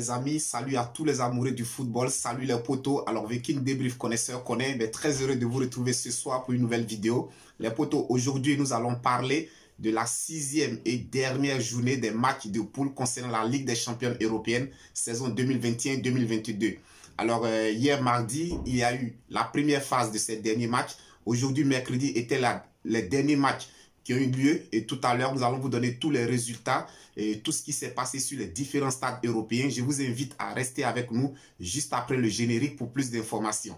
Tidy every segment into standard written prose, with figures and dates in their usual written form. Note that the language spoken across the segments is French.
les amis, salut à tous les amoureux du football, salut les potos. Alors Viking Débrief connaisseur connaît, mais très heureux de vous retrouver ce soir pour une nouvelle vidéo. Les potos, aujourd'hui nous allons parler de la 6e et dernière journée des matchs de poule concernant la Ligue des champions européenne saison 2021-2022. Alors hier mardi, il y a eu la première phase de ces derniers matchs. Aujourd'hui mercredi étaient les derniers matchs qui ont eu lieu et tout à l'heure nous allons vous donner tous les résultats et tout ce qui s'est passé sur les différents stades européens. Je vous invite à rester avec nous juste après le générique pour plus d'informations.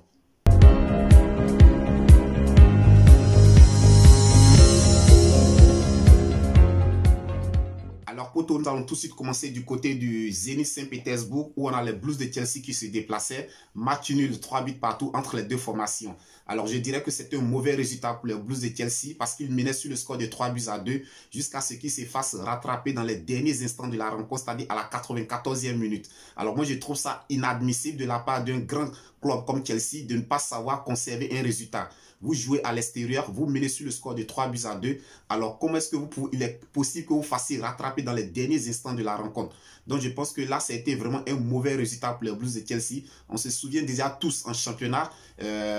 Alors poto, nous allons tout de suite commencer du côté du Zénith Saint-Pétersbourg où on a les Blues de Chelsea qui se déplaçaient. Match nul, 3 buts partout entre les deux formations. Alors je dirais que c'est un mauvais résultat pour les Blues de Chelsea parce qu'ils menaient sur le score de 3 buts à 2 jusqu'à ce qu'ils se fassent rattraper dans les derniers instants de la rencontre, c'est-à-dire à la 94e minute. Alors moi je trouve ça inadmissible de la part d'un grand club comme Chelsea de ne pas savoir conserver un résultat. Vous jouez à l'extérieur, vous menez sur le score de 3 buts à 2. Alors, comment est-ce que il est possible que vous fassiez rattraper dans les derniers instants de la rencontre? Donc, je pense que là, ça a été vraiment un mauvais résultat pour les Blues de Chelsea. On se souvient déjà tous en championnat,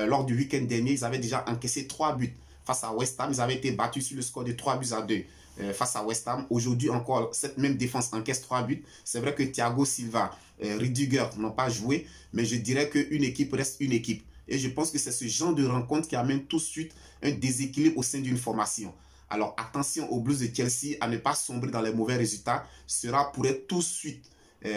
lors du week-end dernier, ils avaient déjà encaissé 3 buts face à West Ham. Ils avaient été battus sur le score de 3 buts à 2 face à West Ham. Aujourd'hui encore, cette même défense encaisse 3 buts. C'est vrai que Thiago Silva, Rudiger n'ont pas joué, mais je dirais qu'une équipe reste une équipe. Et je pense que c'est ce genre de rencontre qui amène tout de suite un déséquilibre au sein d'une formation. Alors attention aux Blues de Chelsea à ne pas sombrer dans les mauvais résultats. Cela pourrait tout de suite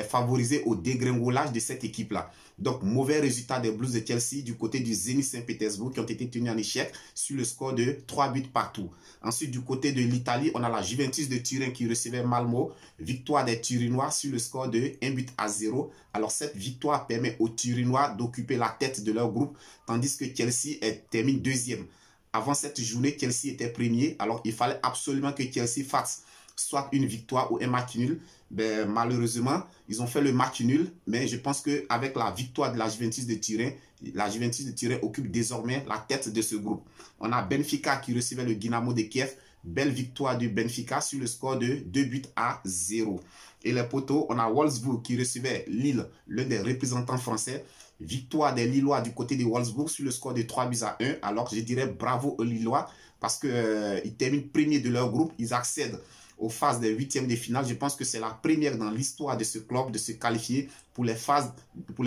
favoriser au dégringolage de cette équipe-là. Donc mauvais résultat des Blues de Chelsea du côté du Zénith Saint-Pétersbourg qui ont été tenus en échec sur le score de 3 buts partout. Ensuite du côté de l'Italie, on a la Juventus de Turin qui recevait Malmo. Victoire des Turinois sur le score de 1 but à 0. Alors cette victoire permet aux Turinois d'occuper la tête de leur groupe tandis que Chelsea termine deuxième. Avant cette journée, Chelsea était premier. Alors il fallait absolument que Chelsea fasse soit une victoire ou un match nul. Ben, malheureusement, ils ont fait le match nul. Mais je pense qu'avec la victoire de la Juventus de Turin occupe désormais la tête de ce groupe. On a Benfica qui recevait le Dynamo de Kiev. Belle victoire du Benfica sur le score de 2 buts à 0. Et les poteaux, on a Wolfsburg qui recevait Lille, l'un des représentants français. Victoire des Lillois du côté de Wolfsburg sur le score de 3 buts à 1. Alors je dirais bravo aux Lillois parce qu'ils terminent premiers de leur groupe. Ils accèdent aux phases des huitièmes de finale. Je pense que c'est la première dans l'histoire de ce club de se qualifier pour les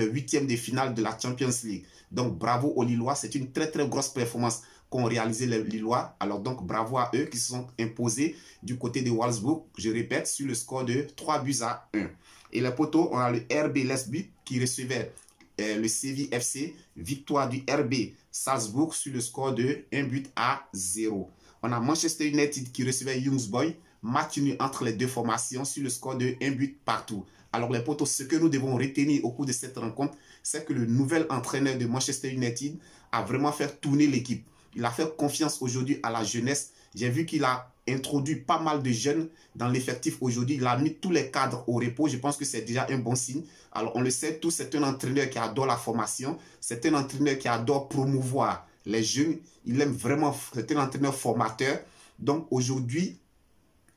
huitièmes de finale de la Champions League. Donc bravo aux Lillois, c'est une très très grosse performance qu'ont réalisé les Lillois. Alors donc bravo à eux qui se sont imposés du côté de Wolfsburg, je répète, sur le score de 3 buts à 1. Et les poteaux, on a le RB Leipzig qui recevait le Séville FC, victoire du RB Salzbourg sur le score de 1 but à 0. On a Manchester United qui recevait Young Boys, match nul entre les deux formations sur le score de 1 but partout. Alors les potos, ce que nous devons retenir au cours de cette rencontre, c'est que le nouvel entraîneur de Manchester United a vraiment fait tourner l'équipe. Il a fait confiance aujourd'hui à la jeunesse. J'ai vu qu'il a introduit pas mal de jeunes dans l'effectif aujourd'hui. Il a mis tous les cadres au repos. Je pense que c'est déjà un bon signe. Alors on le sait tous, c'est un entraîneur qui adore la formation. C'est un entraîneur qui adore promouvoir les jeunes. Il aime vraiment, c'est un entraîneur formateur. Donc aujourd'hui,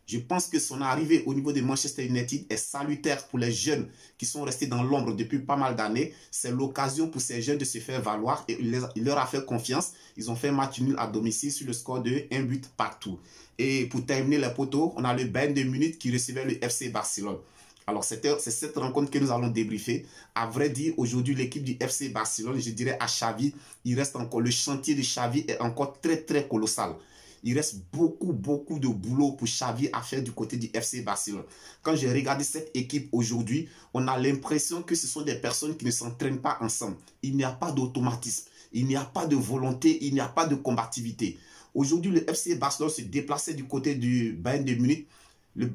je pense que son arrivée au niveau de Manchester United est salutaire pour les jeunes qui sont restés dans l'ombre depuis pas mal d'années. C'est l'occasion pour ces jeunes de se faire valoir et il leur a fait confiance. Ils ont fait un match nul à domicile sur le score de 1 but partout. Et pour terminer les poteaux, on a le Bayern de Munich qui recevait le FC Barcelone. Alors c'est cette rencontre que nous allons débriefer. À vrai dire, aujourd'hui l'équipe du FC Barcelone, je dirais à Xavi, il reste encore, le chantier de Xavi est encore très très colossal. Il reste beaucoup de boulot pour Xavi à faire du côté du FC Barcelone. Quand j'ai regardé cette équipe aujourd'hui, on a l'impression que ce sont des personnes qui ne s'entraînent pas ensemble. Il n'y a pas d'automatisme, il n'y a pas de volonté, il n'y a pas de combativité. Aujourd'hui, le FC Barcelone se déplaçait du côté du Bayern de Munich. Le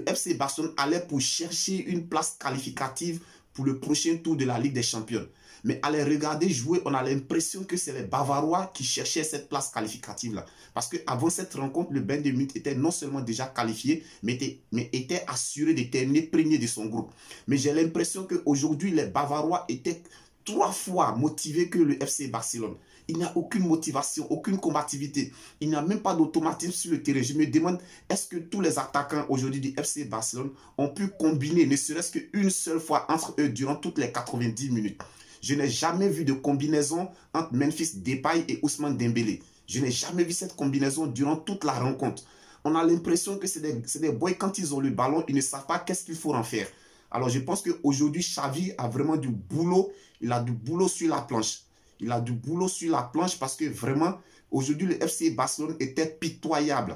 FC Barcelone allait pour chercher une place qualificative pour le prochain tour de la Ligue des Champions. Mais à les regarder jouer, on a l'impression que c'est les Bavarois qui cherchaient cette place qualificative-là. Parce qu'avant cette rencontre, le Bayern de Munich était non seulement déjà qualifié, mais était assuré de terminer premier de son groupe. Mais j'ai l'impression qu'aujourd'hui, les Bavarois étaient 3 fois motivés que le FC Barcelone. Il n'y a aucune motivation, aucune combativité. Il n'y a même pas d'automatisme sur le terrain. Je me demande, est-ce que tous les attaquants aujourd'hui du FC Barcelone ont pu combiner, ne serait-ce qu'une seule fois entre eux durant toutes les 90 minutes? Je n'ai jamais vu de combinaison entre Memphis Depay et Ousmane Dembélé. Je n'ai jamais vu cette combinaison durant toute la rencontre. On a l'impression que c'est des boys, quand ils ont le ballon, ils ne savent pas qu'est-ce qu'il faut en faire. Alors je pense qu'aujourd'hui, Xavi a vraiment du boulot. Il a du boulot sur la planche. Il a du boulot sur la planche parce que vraiment, aujourd'hui, le FC Barcelone était pitoyable.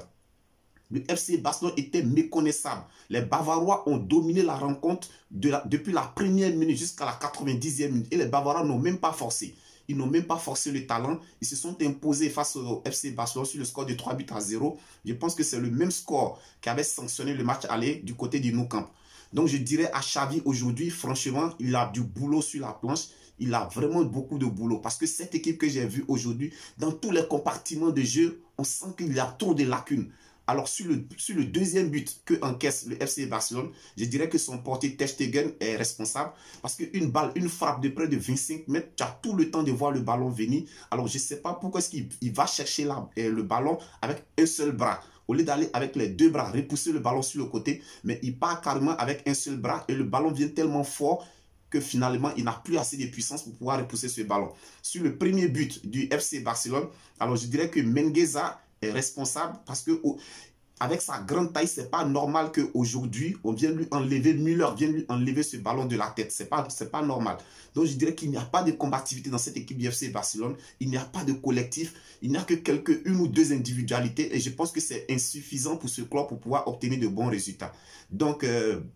Le FC Barcelone était méconnaissable. Les Bavarois ont dominé la rencontre depuis la première minute jusqu'à la 90e minute. Et les Bavarois n'ont même pas forcé. Ils n'ont même pas forcé le talent. Ils se sont imposés face au FC Barcelone sur le score de 3-0. Je pense que c'est le même score qui avait sanctionné le match aller du côté du Nou Camp. Donc je dirais à Xavi aujourd'hui, franchement, il a du boulot sur la planche. Il a vraiment beaucoup de boulot. Parce que cette équipe que j'ai vue aujourd'hui, dans tous les compartiments de jeu, on sent qu'il y a trop de lacunes. Alors, sur le deuxième but que encaisse le FC Barcelone, je dirais que son portier Ter Stegen est responsable. Parce qu'une balle, une frappe de près de 25 mètres, tu as tout le temps de voir le ballon venir. Alors, je ne sais pas pourquoi est-ce qu'il va chercher le ballon avec un seul bras. Au lieu d'aller avec les deux bras, repousser le ballon sur le côté, mais il part carrément avec un seul bras et le ballon vient tellement fort que finalement, il n'a plus assez de puissance pour pouvoir repousser ce ballon. Sur le premier but du FC Barcelone, alors je dirais que Mingueza est responsable parce que avec sa grande taille, c'est pas normal qu'aujourd'hui, on vienne lui enlever, Müller vienne lui enlever ce ballon de la tête. C'est pas normal. Donc, je dirais qu'il n'y a pas de combativité dans cette équipe du FC Barcelone. Il n'y a pas de collectif. Il n'y a que une ou deux individualités. Et je pense que c'est insuffisant pour ce club pour pouvoir obtenir de bons résultats. Donc,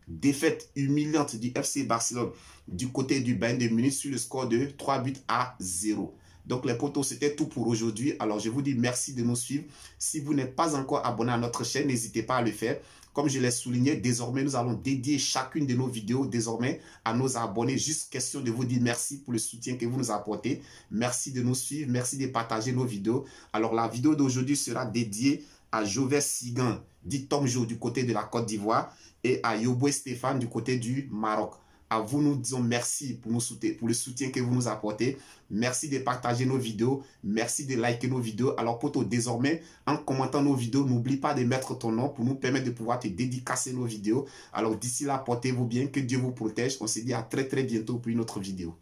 défaite humiliante du FC Barcelone du côté du Bayern de Munich sur le score de 3-0. Donc les potos, c'était tout pour aujourd'hui. Alors je vous dis merci de nous suivre. Si vous n'êtes pas encore abonné à notre chaîne, n'hésitez pas à le faire. Comme je l'ai souligné, désormais nous allons dédier chacune de nos vidéos désormais à nos abonnés. Juste question de vous dire merci pour le soutien que vous nous apportez. Merci de nous suivre, merci de partager nos vidéos. Alors la vidéo d'aujourd'hui sera dédiée à Jovet Sigan, dit Tom Jo du côté de la Côte d'Ivoire et à Yoboué Stéphane du côté du Maroc. À vous, nous disons merci pour le soutien que vous nous apportez. Merci de partager nos vidéos. Merci de liker nos vidéos. Alors, poto, désormais, en commentant nos vidéos, n'oublie pas de mettre ton nom pour nous permettre de pouvoir te dédicacer nos vidéos. Alors, d'ici là, portez-vous bien. Que Dieu vous protège. On se dit à très, très bientôt pour une autre vidéo.